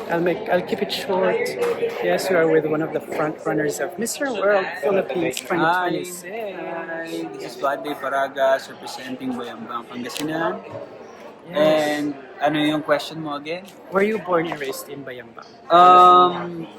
I'll keep it short. Yes, you are with one of the front runners of Mr. World Philippines Hi, 2026. hi. This is Bande Paragas representing Bayambang, Pangasinan. Yes. And ano yung question mo again? Were you born and raised in Bayambang?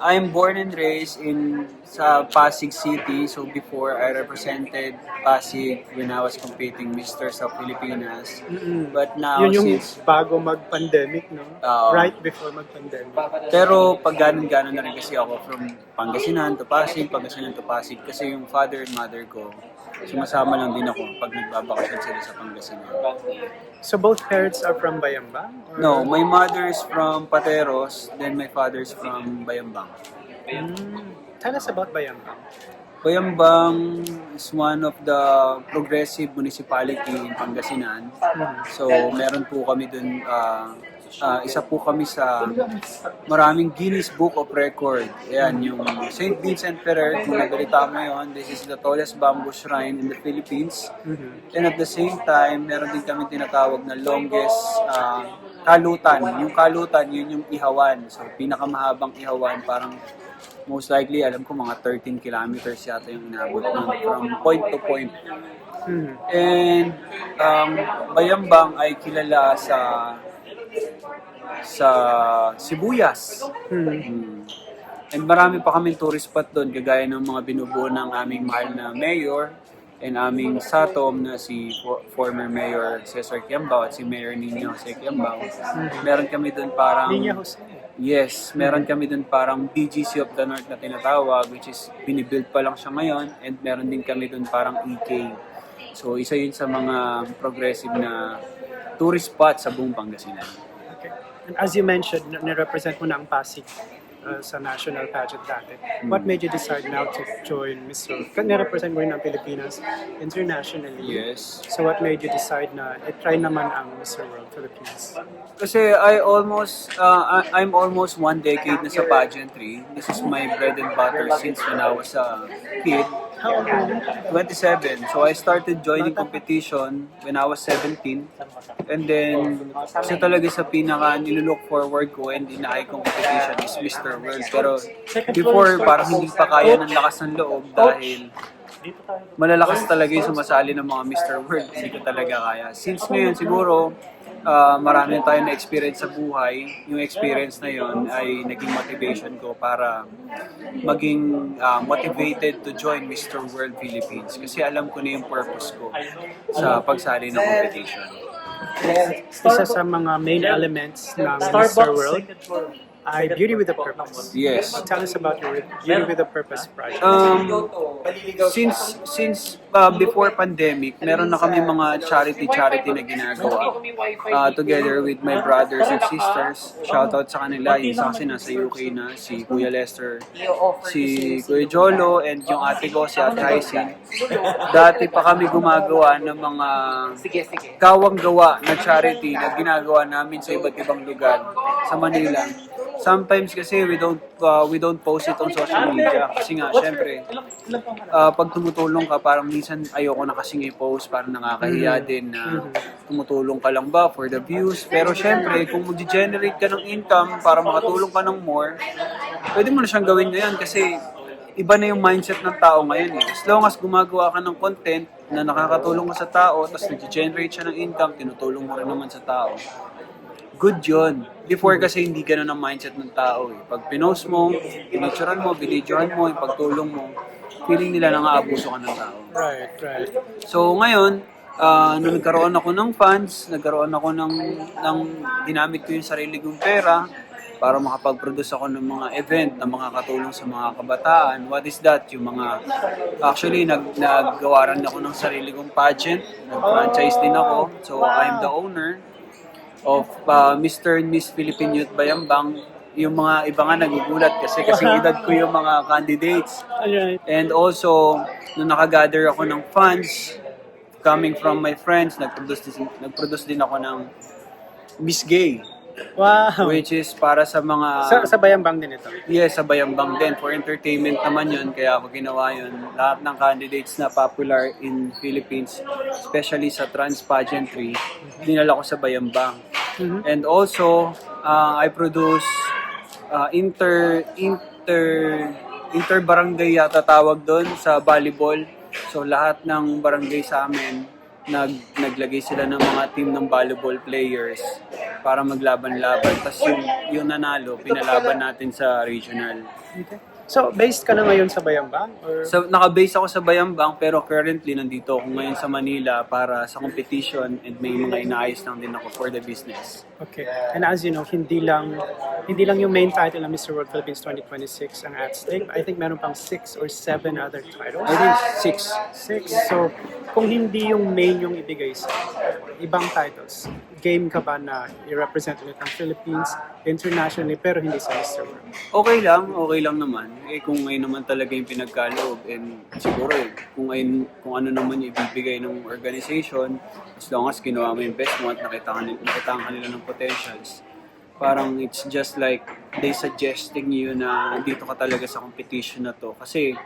I'm born and raised in sa Pasig City. So before I represented Pasig when I was competing Mr. sa Pilipinas. Mm-mm. But now Yun yung since bago mag-pandemic, no? Right before mag-pandemic. pero pag ganon-ganon na rin kasi ako from Pangasinan to Pasig, Pangasinan to Pasig kasi yung father and mother ko sumasama lang din ako pag nagbabakasyon sila sa Pangasinan. So both parents are from Bayambang? Or? No, my mother is from Pateros, then my father is from Bayambang. Tell us about Bayambang. Bayambang is one of the progressive municipality in Pangasinan. So, meron po kami dun, isa po kami sa maraming Guinness Book of Record. Ayan, yung St. Vincent Ferrer, kung nabalita mo yun, this is the tallest bamboo shrine in the Philippines. And at the same time, meron din kami tinatawag na longest kalutan. Yung kalutan, yun yung ihawan. So, pinakamahabang ihawan, parang most likely, alam ko mga 13 kilometers yata yung inabot nun from point to point. And Bayambang ay kilala sa sibuyas. And marami pa kaming tourist spot doon, kagaya ng mga binubuo ng aming mahal na mayor and aming Satom na si former Mayor Cesar Quiambao at si Mayor Nino Jose Quiambao. Meron kami doon parang... Nino Jose. Yes, meron kami dun parang BGC of the North na tinatawag, which is binibuild pa lang siya ngayon, and meron din kami dun parang EK. So isa yun sa mga progressive na tourist spot sa buong Pangasinan. Okay. And as you mentioned, nirepresent mo na ang Pasig sa national pageant dati. What made you decide now to join Miss World? Nirepresent mo rin ang Pilipinas internationally. Yes. So what made you decide na try naman ang Miss World Philippines? Kasi I'm almost 1 decade na sa pageantry. This is my bread and butter since when I was a kid. How old are you? 27. So I started joining competition when I was 17. And then, isa talaga sa pinaka nilook forward ko and ina-eye kong competition is Mr. World. Pero before, parang hindi pa kaya ng lakas ng loob dahil malalakas talaga yung sumasali ng mga Mr. World. Hindi ko talaga kaya. Since ngayon, siguro, marami tayong na-experience sa buhay. Yung experience na yon ay naging motivation ko para maging motivated to join Mr. World Philippines. Kasi alam ko na yung purpose ko sa pagsali ng competition. Isa sa mga main elements ng Mr. World ay Beauty with a Purpose. Yes. Tell us about your Beauty with a Purpose project. Since before pandemic, meron na kami mga charity na ginagawa together with my brothers and sisters. Shoutout sa kanila, yung isa kasi nasa UK na, si Kuya Lester, si Kuya Jolo, and yung ate ko, si Ate Hysin. Dati pa kami gumagawa ng mga kawang-gawa na charity na ginagawa namin sa iba't ibang lugar sa Manila. Sometimes kasi we don't post it on social media kasi nga syempre pag tumutulong ka parang minsan ayoko na kasing i-post, parang nakakahiya din na tumutulong ka lang ba for the views, pero syempre kung mag-generate ka ng income para makatulong ka ng more, pwede mo na siyang gawin ngayon kasi iba na yung mindset ng tao ngayon eh. As long as gumagawa ka ng content na nakakatulong ka sa tao tapos nag-generate siya ng income, tinutulong mo rin naman sa tao, good yun. Before kasi hindi ganun ang mindset ng tao eh. Pag pinost mo, pinicturean mo, binidyohan mo, yung pagtulong mo, feeling nila nang-aabuso ka ng tao. Right. So ngayon, nung nagkaroon ako ng funds, nagkaroon ako ng ginamit ko yung sarili kong pera para makapag-produce ako ng mga event na makakatulong sa mga kabataan. What is that? Yung mga, actually, naggawa rin ako ng sarili kong pageant. Nag-franchise din ako. So, I'm the owner of Mr. and Miss Philippine Youth Bayambang. Yung mga iba nga nagugulat kasi edad ko yung mga candidates. And also, nung nakagather ako ng funds coming from my friends, nag-produce din ako ng Miss Gay. Wow! Which is para sa mga... Sa Bayambang din ito? Yes, sa Bayambang din. For entertainment naman yun, kaya ako ginawa yun. Lahat ng candidates na popular in Philippines, especially sa trans pageantry, dinala ko sa Bayambang. And also, I produce inter-barangay yata tawag doon sa volleyball. So lahat ng barangay sa amin, naglagay sila ng mga team ng volleyball players para maglaban-laban. Tapos yung nanalo, pinalaban natin sa regional. Okay. So, based ka na ngayon sa Bayambang? Or... So, naka-base ako sa Bayambang pero currently nandito ako ngayon sa Manila para sa competition and may mga inaayos lang din ako for the business. Okay. And as you know, hindi lang yung main title ng Mr. World Philippines 2026 ang at stake. I think meron pang 6 or 7 other titles. I think 6. 6. So, kung hindi yung main yung ibigay sa ibang titles, game ka ba na i-represent ulit ang Philippines internationally pero hindi sa Mr. World? Okay lang naman. Kung ngayon naman talaga yung pinagkaloob and siguro kung ano naman yung ibibigay ng organization, as long as ginawa mo yung best mo at nakita ka nila ng potentials, parang it's just like they suggesting you na dito ka talaga sa competition na to. Kasi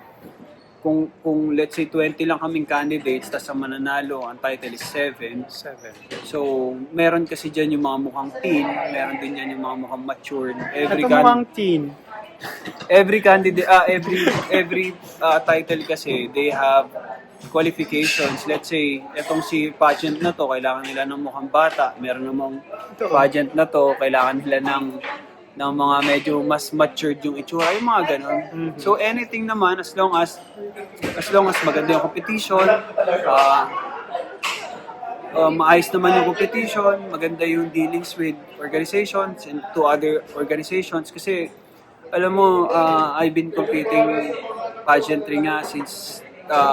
kung let's say 20 lang kaming candidates, tapos ang mananalo, ang title is 7. 7. So, meron kasi dyan yung mga mukhang teen, meron din dyan yung mga mukhang matured. Ito mukhang teen. Every candidate, every title kasi, they have qualifications. Let's say, etong si pageant na to, kailangan nila ng mukhang bata. Meron namang pageant na to, kailangan nila ng mga medyo mas matured yung itsura, yung mga ganun. Mm-hmm. So anything naman, as long as maganda yung competition, maayos naman yung competition, maganda yung dealings with organizations and to other organizations. Kasi, alam mo, I've been competing pageantry nga since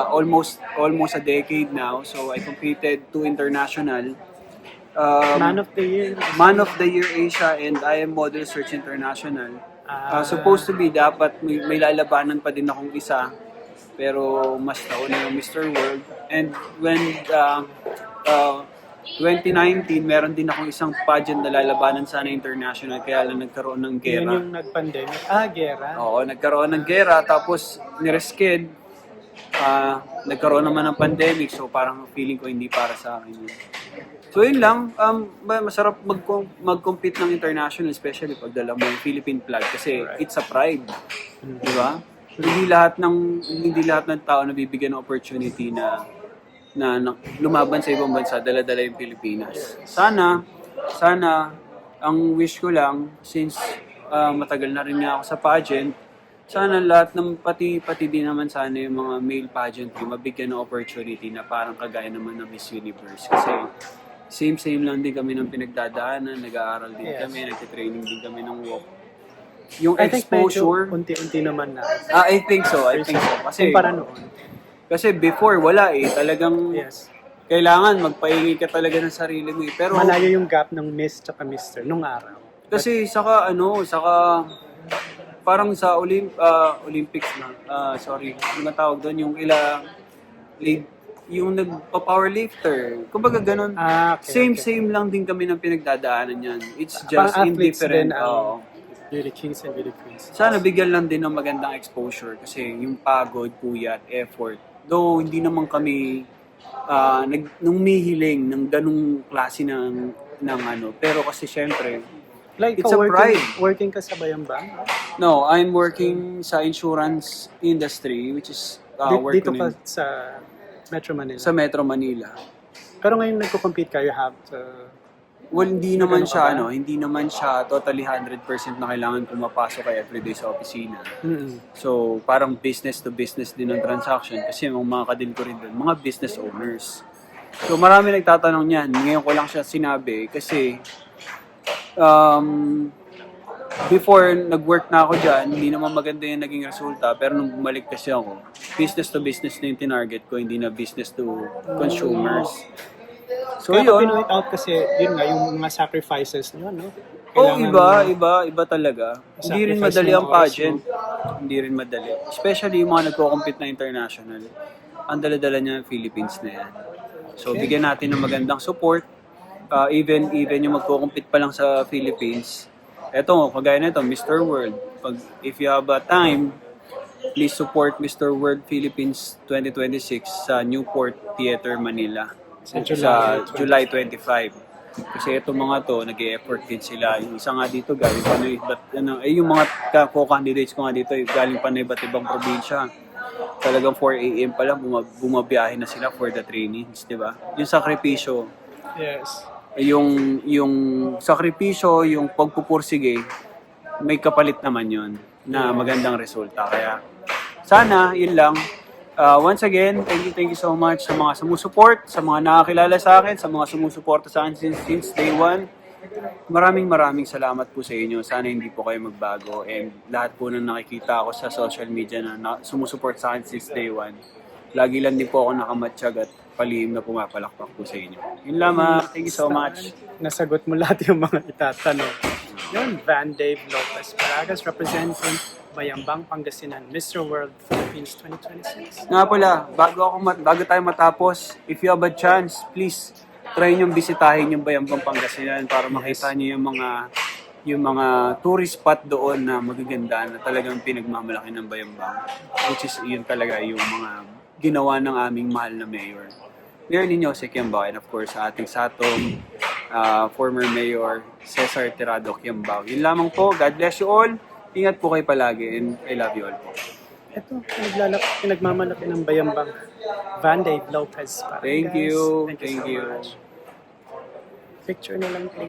almost a decade now. So I competed to international. Man of the Year. Man of the Year Asia and I am Model Search International. Supposed to be dapat may lalabanan pa din akong isa pero mas nauna yung Mr. World. And when 2019 meron din akong isang pageant na lalabanan sana international kaya lang nagkaroon ng gera. Yun yung nag-pandemic. Gera. Oo, nagkaroon ng gera tapos niresked. Nagkaroon naman ng pandemic so parang feeling ko hindi para sa akin yun. So yun lang, masarap mag-compete ng international, especially pag dala mo yung Philippine flag kasi it's a pride. Di ba? Hindi lahat ng tao nabibigyan ng opportunity na lumaban sa ibang bansa, dala-dala yung Pilipinas. Sana, ang wish ko lang, since matagal na rin nga ako sa pageant, sana lahat ng pati din naman sana yung mga male pageantry mabigyan ng opportunity na parang kagaya naman ng Miss Universe. Kasi same lang din kami ng pinagdadaanan, nag-aaral din kami, nagtitraining din kami ng walk. Yung I think exposure, medyo unti-unti naman na. I think so. Kasi para noon. Kasi before wala talagang kailangan magpahingi ka talaga ng sarili mo. Pero malayo yung gap ng Miss tsaka Mr. nung araw. Kasi saka parang sa Olympics na, yung tawag doon, yung nagpa-powerlifter. Kumbaga ganun. Same lang din kami ng pinagdadaanan yan. It's just indifferent. Beauty Kings and Beauty Queens. Sana bigyan lang din ng magandang exposure kasi yung pagod, puyat, effort. Though hindi naman kami humihiling ng ganung klase ng ano. Pero kasi syempre, like it's a pride. Working ka sa Bayambang? No, I'm working sa insurance industry which is dito ka sa Metro Manila? Sa Metro Manila. Pero ngayon nagko-compete ka, you have to... Well, hindi naman siya totally 100% na kailangan pumapasok ka everyday sa opisina. Mm-hmm. So, parang business to business din ang transaction kasi yung mga kadil ko rin doon, mga business owners. So, marami nagtatanong niyan. Ngayon ko lang siya sinabi kasi before nag-work na ako dyan, hindi naman maganda yung naging resulta. Pero nung bumalik kasi ako, business to business na yung tinarget ko, hindi na business to consumers. So kaya yun. Pinoy out kasi, yun nga, yung mga sacrifices nyo, no? Iba talaga. Hindi rin madali ang pageant. Hindi rin madali. Especially yung mga nagko-compete na international. Ang dala-dala niya ng Philippines na yan. So bigyan natin ng magandang support. Even yung magko-compete pa lang sa Philippines. Eto, kagaya nito, Mr. World. If you have a time, please support Mr. World Philippines 2026 sa Newport Theater, Manila. Sa July 25. Kasi itong mga to, nag-e-effort din sila. Yung isa nga dito, galing pa na iba't, yung mga co-candidates ko nga dito, galing pa na iba't ibang probinsya. Talagang 4 a.m. pa lang, bumabiyahe na sila for the trainings, di ba? Yung sakripisyo, Yes. yung sakripisyo, yung pagpupursige, may kapalit naman yun na magandang resulta. Kaya sana, yun lang. Once again, thank you so much sa mga sumusuport, sa mga nakakilala sa akin, sa mga sumusuporta sa akin since day one. Maraming salamat po sa inyo. Sana hindi po kayo magbago. And lahat po na nakikita ako sa social media na sumusuport sa akin since day one. Lagi lang din po ako nakamatsyag at palihim na pumapalakpak po sa inyo. Yun lamang. Thank you so much. Nasagot mo lahat yung mga itatanong. Yun, Van Dave Lopez Paragas representing Bayambang, Pangasinan, Mr. World Philippines 2026. Nga pala, bago tayo matapos, if you have a chance, please try niyong bisitahin yung Bayambang Pangasinan para makita niyo yung mga tourist spot doon na magaganda na talagang pinagmamalaki ng Bayambang. Which is yun talaga yung mga ginawa ng aming mahal na mayor. Mayor ninyo si Kiambao and of course sa ating satong former mayor Cesar Tirado Kiambao. Yun lamang po. God bless you all. Ingat po kayo palagi and I love you all po. Ito, pinagmamalaki ng Bayambang, Van Dave Lopez Paragas. Thank you. Thank you so much. Picture na lang, please.